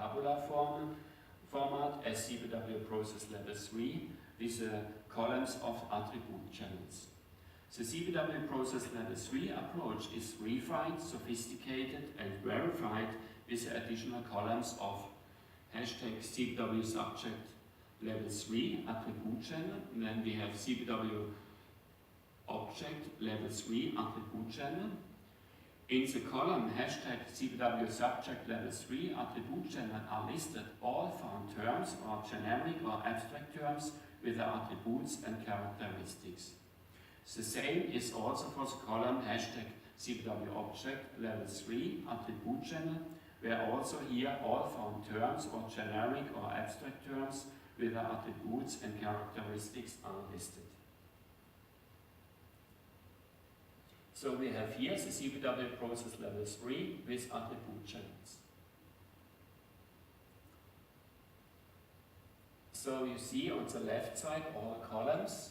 tabular format as CPW Process Level 3 with columns of attribute channels. The CPW Process Level 3 approach is refined, sophisticated and verified with additional columns of hashtag CPW Subject Level 3 attribute channel, and then we have CPW Object Level 3 attribute channel. In the column hashtag CPW Subject Level 3 attribute channel are listed all found terms or generic or abstract terms with their attributes and characteristics. The same is also for the column hashtag CPW Object Level 3 attribute channel, where also here all found terms or generic or abstract terms with their attributes and characteristics are listed. So we have here the CPW Process Level 3 with attribute channels. So you see on the left side all columns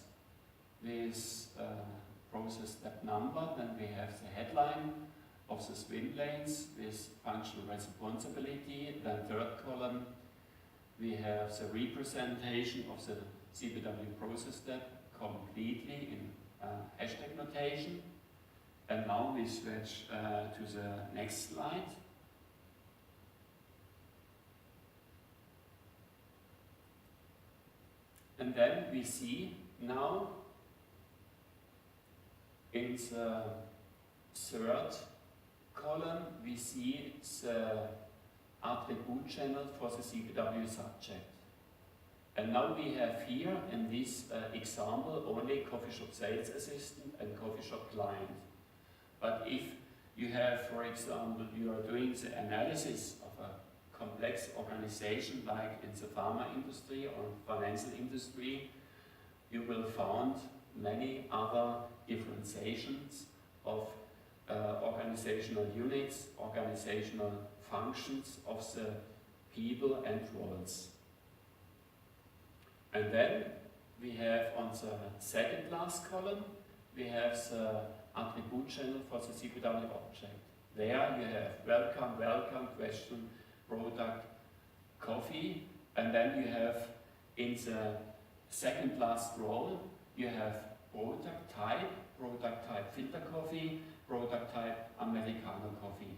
with process step number, then we have the headline of the swim lanes with functional responsibility, then third column we have the representation of the CPW process step completely in hashtag notation. And now we switch to the next slide. And then we see now in the third column we see the attribute channel for the CPW subject. And now we have here in this example only coffee shop sales assistant and coffee shop client. But if you have, for example, you are doing the analysis of a complex organization like in the pharma industry or financial industry, you will find many other differentiations of organizational units, organizational functions of the people and roles. And then we have on the second last column, we have the attribute channel for the CPW object. There you have welcome, welcome, question, product, coffee, and then you have in the second last row, you have product type filter coffee, product type Americano coffee.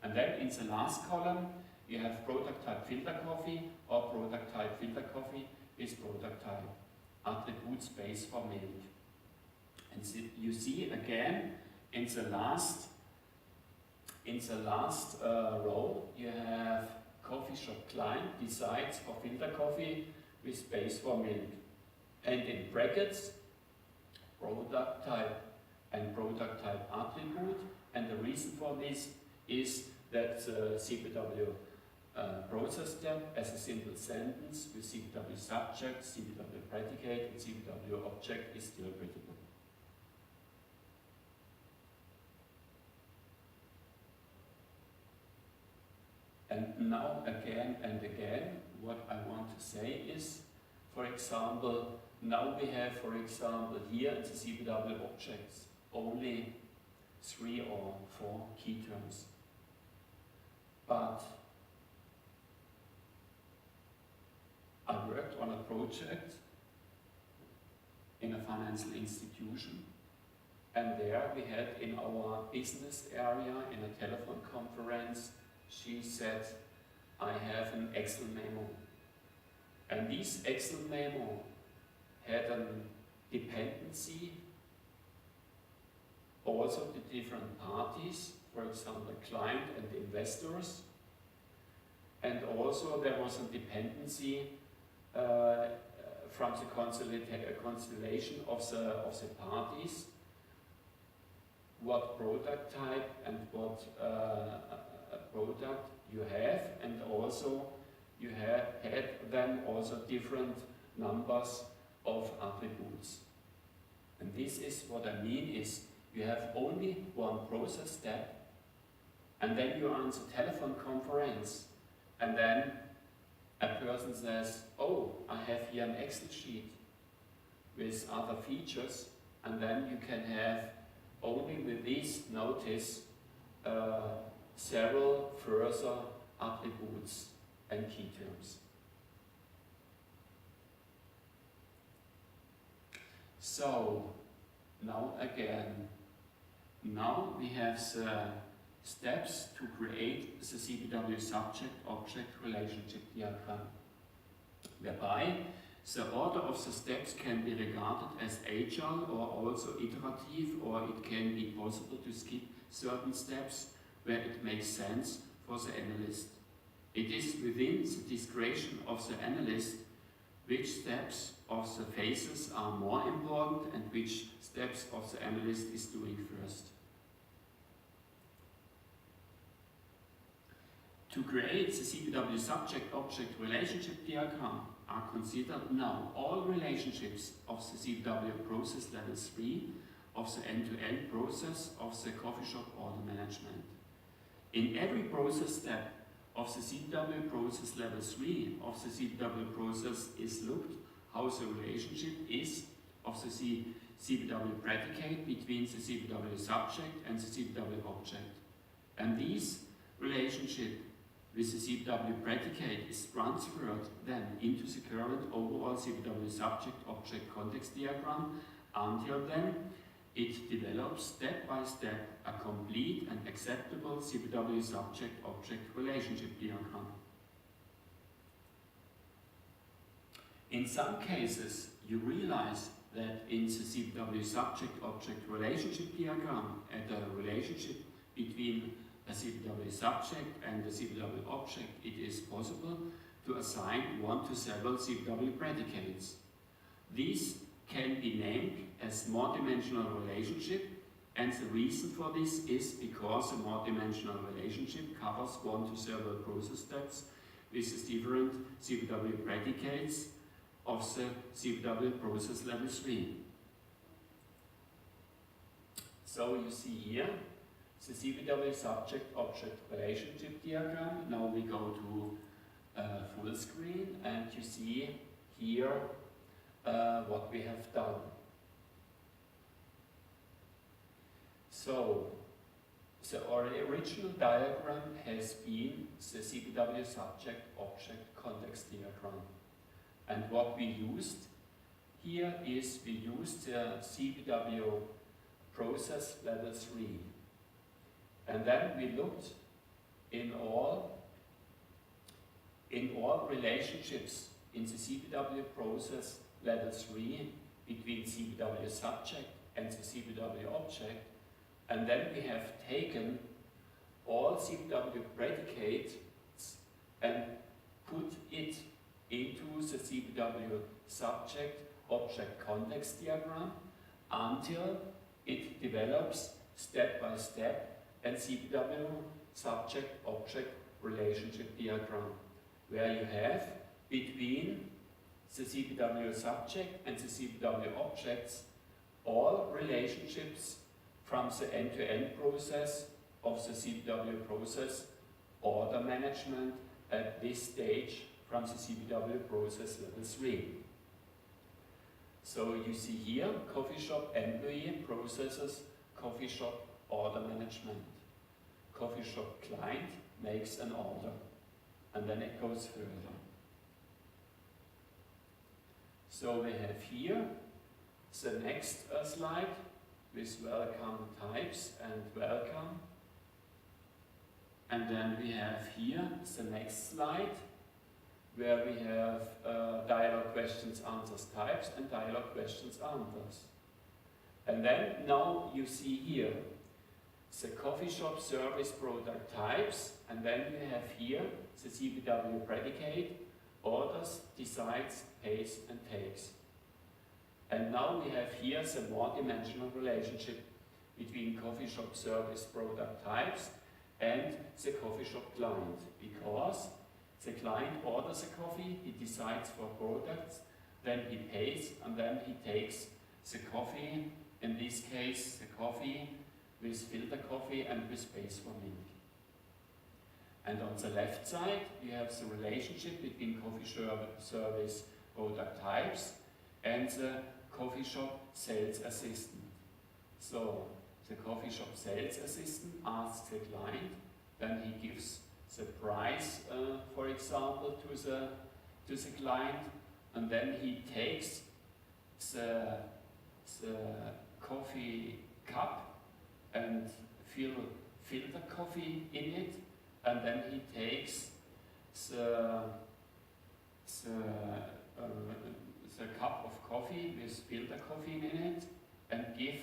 And then in the last column, you have product type filter coffee or product type filter coffee is product type attribute space for milk. And so you see again in the last row you have coffee shop client decides for filter coffee with space for milk, and in brackets product type and product type attribute. And the reason for this is that the CPW process step as a simple sentence with CPW subject, CPW predicate and CPW object is still critical. And now again and again, what I want to say is, for example, now we have, for example, here in the CPW objects only 3 or 4 key terms. But I worked on a project in a financial institution, and there we had in our business area, in a telephone conference, she said, I have an Excel memo. And this Excel memo had a dependency also to different parties, for example, client and investors. And also there was a dependency from the constellation of the parties, what product type and what product you have, and also you had then also different numbers of attributes. And this is what I mean is you have only one process step, and then you are on the telephone conference, and then a person says, oh, I have here an Excel sheet with other features, and then you can have only with this notice several further attributes and key terms. So, now again, now we have the steps to create the CPW subject-object relationship diagram, whereby the order of the steps can be regarded as agile or also iterative, or it can be possible to skip certain steps where it makes sense for the analyst. It is within the discretion of the analyst which steps of the phases are more important and which steps of the analyst is doing first. To create the CPW subject-object relationship diagram are considered now all relationships of the CPW process level 3 of the end-to-end process of the coffee shop order management. In every process step of the CPW process level 3 of the CPW process is looked how the relationship is of the CPW predicate between the CPW subject and the CPW object. And this relationship with the CPW predicate is transferred then into the current overall CPW subject-object context diagram until then it develops step by step a complete and acceptable CPW subject-object relationship diagram. In some cases, you realize that in the CPW subject-object relationship diagram, at a relationship between a CPW subject and a CPW object, it is possible to assign one to several CPW predicates. These can be named as more-dimensional relationship, and the reason for this is because a more-dimensional relationship covers one to several process steps with the different CPW predicates of the CPW process level 3. So you see here the CPW subject-object relationship diagram. Now we go to full screen and you see here what we have done. So the original diagram has been the CPW subject-object context diagram. And what we used here is we used the CPW process level 3. And then we looked in all relationships in the CPW process level 3 between CPW subject and the CPW object, and then we have taken all CPW predicates and put it into the CPW subject-object context diagram until it develops step by step and CPW subject-object relationship diagram, where you have between the CPW subject and the CPW objects all relationships from the end-to-end process of the CPW process order management at this stage from the CPW process level 3. So you see here, coffee shop employee processes coffee shop order management. Coffee shop client makes an order, and then it goes further. So we have here the next slide with welcome types and welcome. And then we have here the next slide where we have dialogue questions, answers types and dialogue questions, answers. And then now you see here the coffee shop service product types, and then we have here the CPW predicate, orders, decides, pays and takes. And now we have here the more-dimensional relationship between coffee shop service product types and the coffee shop client, because the client orders a coffee, he decides for products, then he pays, and then he takes the coffee, in this case the coffee with filter coffee and with space for milk. And on the left side we have the relationship between coffee service product types and the coffee shop sales assistant. So the coffee shop sales assistant asks the client, then he gives the price, for example, to the client, and then he takes the coffee cup and fill the coffee in it, and then he takes the cup of coffee with filter coffee in it and give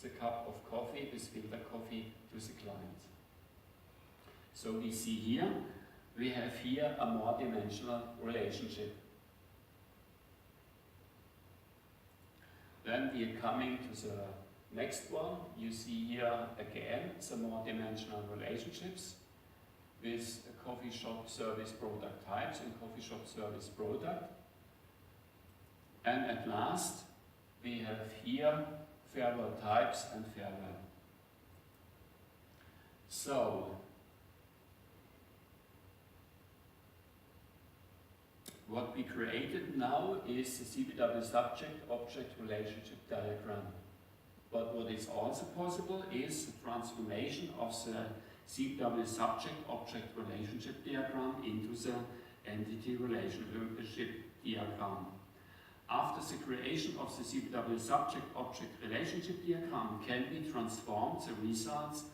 the cup of coffee with filter coffee to the client. So we see here, we have here a more dimensional relationship. Then we are coming to the next one. You see here again some more dimensional relationships with coffee shop service product types and coffee shop service product. And at last, we have here farewell types and farewell. So, what we created now is the CPW subject-object relationship diagram. But what is also possible is the transformation of the CPW subject-object relationship diagram into the entity relationship diagram. After the creation of the CPW subject-object relationship diagram can be transformed the results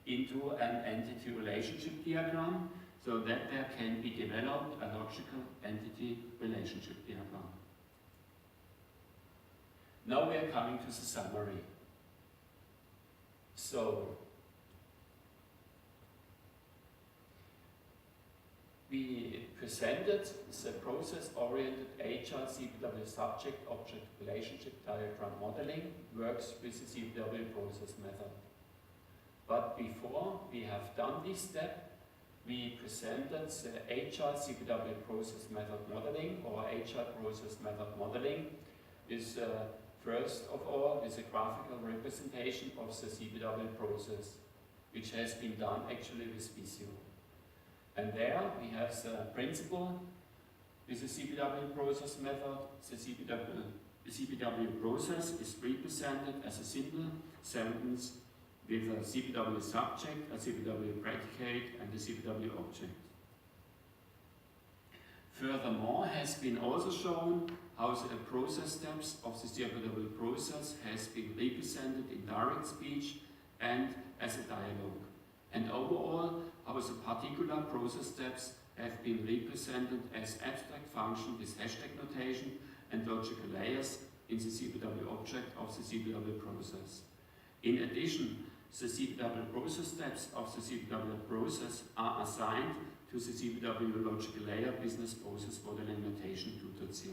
into an entity relationship diagram, so that there can be developed a logical entity relationship diagram. Now we are coming to the summary. So, we presented the process-oriented Agile CPW subject-object relationship diagram modeling works with the CPW process method. But before we have done this step, we presented the Agile CPW process method modeling or Agile process method modeling is first of all is a graphical representation of the CPW process, which has been done actually with Visio. And there we have the principle with the CPW process method. The CPW process is represented as a simple sentence with a CPW subject, a CPW predicate, and a CPW object. Furthermore, has been also shown how the process steps of the CPW process has been represented in direct speech and as a dialogue. And overall, how the particular process steps have been represented as abstract function with hashtag notation and logical layers in the CPW object of the CPW process. In addition, the CPW process steps of the CPW process are assigned to the CPW logical layer business process modeling notation 2.0.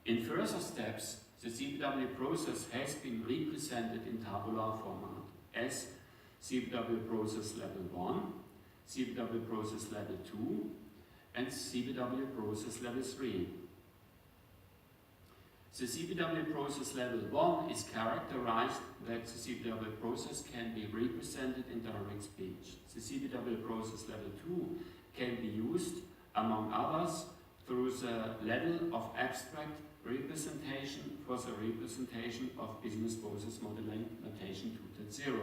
In further steps, the CPW process has been represented in tabular format as CPW process level 1, CPW process level 2, and CPW process level 3. The CPW process level 1 is characterized that the CPW process can be represented in direct speech. The CPW process level 2 can be used, among others, through the level of abstract representation for the representation of business process modeling notation 2.0.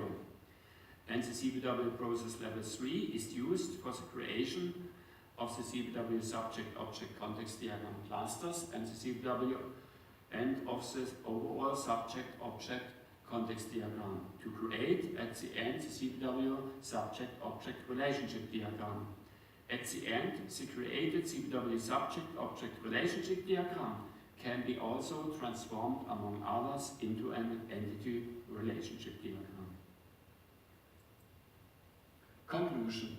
And the CPW process level 3 is used for the creation of the CPW subject-object context diagram clusters and the CPW and of the overall subject-object context diagram to create at the end the CPW subject-object relationship diagram. At the end, the created CPW subject-object relationship diagram can be also transformed, among others, into an entity relationship diagram. Conclusion.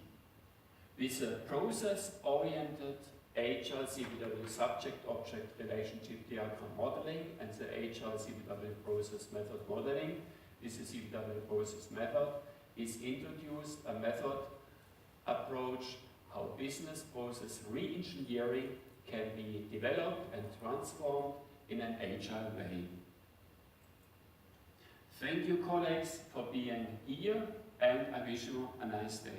With a process-oriented Agile CPW subject-object relationship diagram modeling and the Agile CPW process method modeling, with the CPW process method is introduced a method approach how business process re-engineering can be developed and transformed in an agile way. Thank you, colleagues, for being here, and I wish you a nice day.